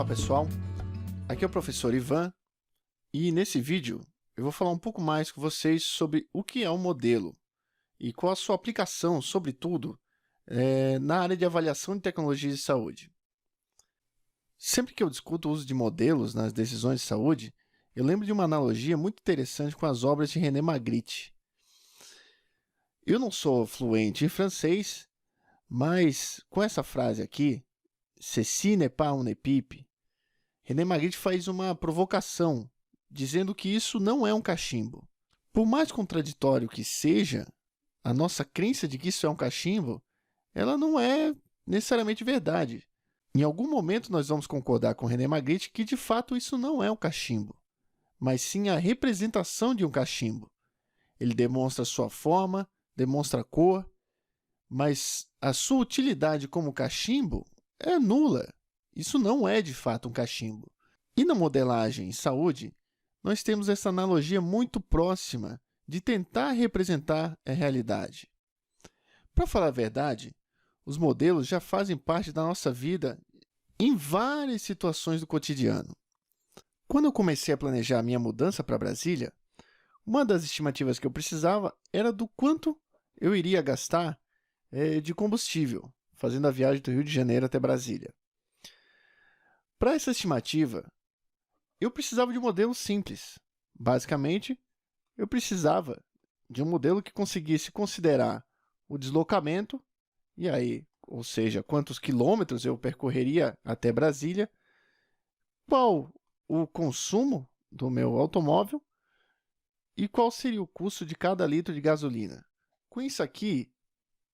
Olá pessoal, aqui é o professor Ivan e nesse vídeo eu vou falar um pouco mais com vocês sobre o que é um modelo e qual a sua aplicação, sobretudo, na área de avaliação de tecnologias de saúde. Sempre que eu discuto o uso de modelos nas decisões de saúde, eu lembro de uma analogia muito interessante com as obras de René Magritte. Eu não sou fluente em francês, mas com essa frase aqui, Ceci n'est pas une pipe, René Magritte faz uma provocação, dizendo que isso não é um cachimbo. Por mais contraditório que seja, a nossa crença de que isso é um cachimbo, ela não é necessariamente verdade. Em algum momento nós vamos concordar com René Magritte que de fato isso não é um cachimbo, mas sim a representação de um cachimbo. Ele demonstra sua forma, demonstra a cor, mas a sua utilidade como cachimbo é nula. Isso não é, de fato, um cachimbo. E na modelagem em saúde, nós temos essa analogia muito próxima de tentar representar a realidade. Para falar a verdade, os modelos já fazem parte da nossa vida em várias situações do cotidiano. Quando eu comecei a planejar a minha mudança para Brasília, uma das estimativas que eu precisava era do quanto eu iria gastar de combustível, fazendo a viagem do Rio de Janeiro até Brasília. Para essa estimativa, eu precisava de um modelo simples. Basicamente, eu precisava de um modelo que conseguisse considerar o deslocamento, e aí, ou seja, quantos quilômetros eu percorreria até Brasília, qual o consumo do meu automóvel e qual seria o custo de cada litro de gasolina. Com isso aqui,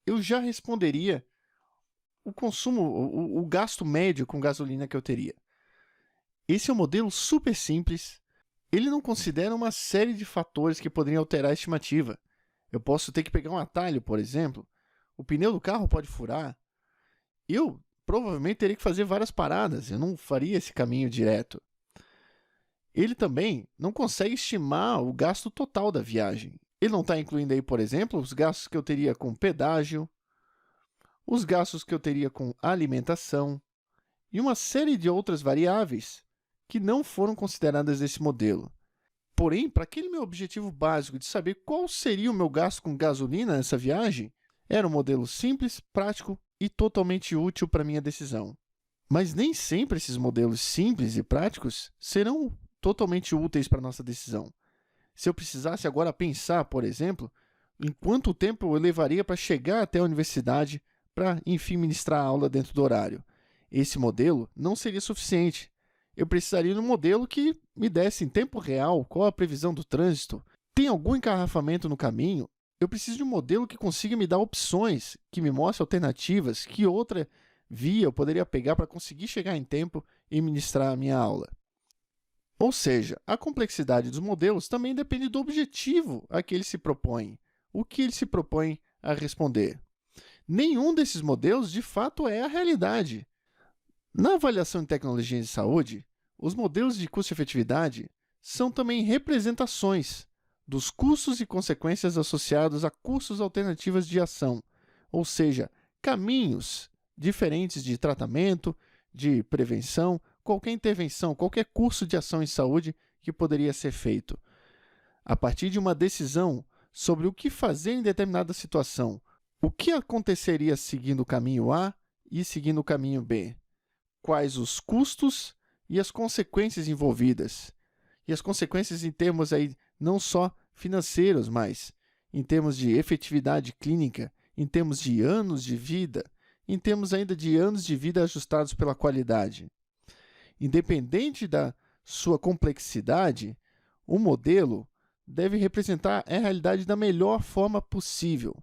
eu já responderia o consumo, o gasto médio com gasolina que eu teria. Esse é um modelo super simples. Ele não considera uma série de fatores que poderiam alterar a estimativa. Eu posso ter que pegar um atalho, por exemplo. O pneu do carro pode furar. Eu provavelmente teria que fazer várias paradas. Eu não faria esse caminho direto. Ele também não consegue estimar o gasto total da viagem. Ele não está incluindo aí, por exemplo, os gastos que eu teria com pedágio, os gastos que eu teria com alimentação e uma série de outras variáveis que não foram consideradas nesse modelo. Porém, para aquele meu objetivo básico de saber qual seria o meu gasto com gasolina nessa viagem, era um modelo simples, prático e totalmente útil para a minha decisão. Mas nem sempre esses modelos simples e práticos serão totalmente úteis para a nossa decisão. Se eu precisasse agora pensar, por exemplo, em quanto tempo eu levaria para chegar até a universidade para, enfim, ministrar a aula dentro do horário, esse modelo não seria suficiente. Eu precisaria de um modelo que me desse em tempo real qual a previsão do trânsito. Tem algum engarrafamento no caminho? Eu preciso de um modelo que consiga me dar opções, que me mostre alternativas, que outra via eu poderia pegar para conseguir chegar em tempo e ministrar a minha aula. Ou seja, a complexidade dos modelos também depende do objetivo a que ele se propõe, o que ele se propõe a responder. Nenhum desses modelos, de fato, é a realidade. Na avaliação de tecnologias de saúde, os modelos de custo-efetividade são também representações dos custos e consequências associados a custos alternativos de ação, ou seja, caminhos diferentes de tratamento, de prevenção, qualquer intervenção, qualquer curso de ação em saúde que poderia ser feito. A partir de uma decisão sobre o que fazer em determinada situação, o que aconteceria seguindo o caminho A e seguindo o caminho B? Quais os custos e as consequências envolvidas? E as consequências em termos aí não só financeiros, mas em termos de efetividade clínica, em termos de anos de vida, em termos ainda de anos de vida ajustados pela qualidade. Independente da sua complexidade, o modelo deve representar a realidade da melhor forma possível.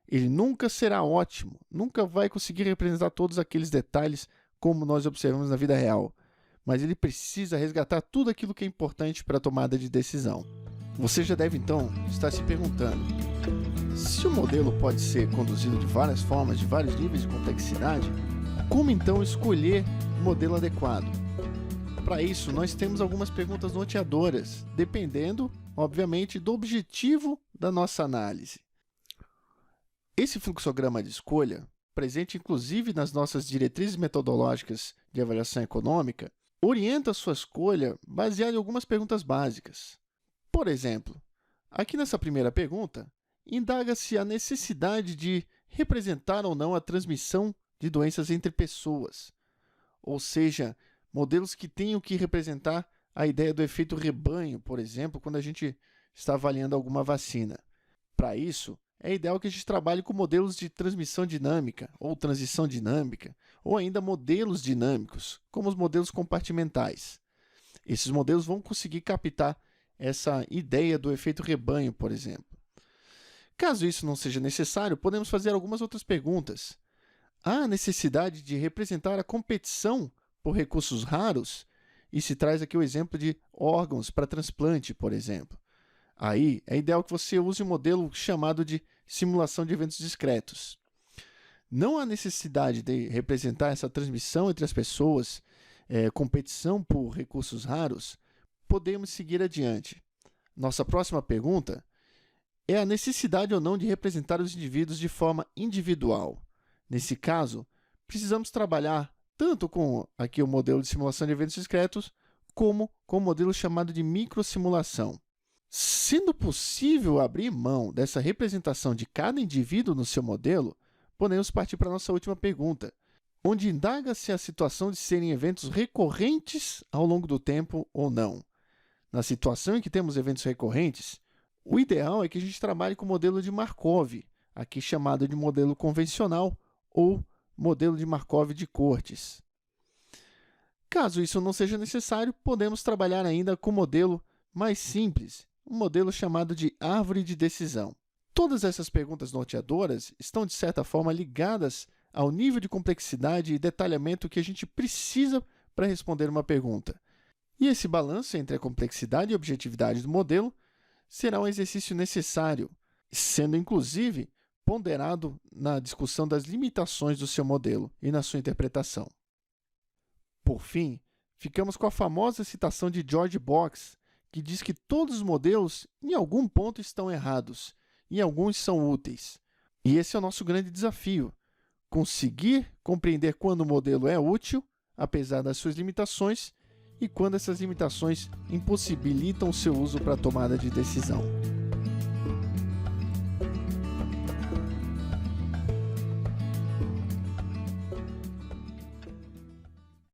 Ele nunca será ótimo, nunca vai conseguir representar todos aqueles detalhes como nós observamos na vida real, mas ele precisa resgatar tudo aquilo que é importante para a tomada de decisão. Você já deve, então, estar se perguntando, se o modelo pode ser conduzido de várias formas, de vários níveis de complexidade, como então escolher o modelo adequado? Para isso, nós temos algumas perguntas norteadoras, dependendo, obviamente, do objetivo da nossa análise. Esse fluxograma de escolha, presente inclusive nas nossas diretrizes metodológicas de avaliação econômica, Orienta a sua escolha baseado em algumas perguntas básicas. Por exemplo, aqui nessa primeira pergunta, indaga-se a necessidade de representar ou não a transmissão de doenças entre pessoas, ou seja, modelos que tenham que representar a ideia do efeito rebanho, por exemplo, quando a gente está avaliando alguma vacina. Para isso, é ideal que a gente trabalhe com modelos de transmissão dinâmica ou transição dinâmica, ou ainda modelos dinâmicos, como os modelos compartimentais. Esses modelos vão conseguir captar essa ideia do efeito rebanho, por exemplo. Caso isso não seja necessário, podemos fazer algumas outras perguntas. Há necessidade de representar a competição por recursos raros? E se traz aqui o exemplo de órgãos para transplante, por exemplo. Aí, é ideal que você use um modelo chamado de simulação de eventos discretos. Não há necessidade de representar essa transmissão entre as pessoas, competição por recursos raros, podemos seguir adiante. Nossa próxima pergunta é a necessidade ou não de representar os indivíduos de forma individual. Nesse caso, precisamos trabalhar tanto com aqui o modelo de simulação de eventos discretos, como com o modelo chamado de microsimulação. Sendo possível abrir mão dessa representação de cada indivíduo no seu modelo, podemos partir para a nossa última pergunta, onde indaga-se a situação de serem eventos recorrentes ao longo do tempo ou não. Na situação em que temos eventos recorrentes, o ideal é que a gente trabalhe com o modelo de Markov, aqui chamado de modelo convencional ou modelo de Markov de Cortes. Caso isso não seja necessário, podemos trabalhar ainda com o modelo mais simples, um modelo chamado de árvore de decisão. Todas essas perguntas norteadoras estão, de certa forma, ligadas ao nível de complexidade e detalhamento que a gente precisa para responder uma pergunta. E esse balanço entre a complexidade e a objetividade do modelo será um exercício necessário, sendo, inclusive, ponderado na discussão das limitações do seu modelo e na sua interpretação. Por fim, ficamos com a famosa citação de George Box, que diz que todos os modelos, em algum ponto, estão errados, e alguns são úteis. E esse é o nosso grande desafio, conseguir compreender quando o modelo é útil, apesar das suas limitações, e quando essas limitações impossibilitam o seu uso para a tomada de decisão.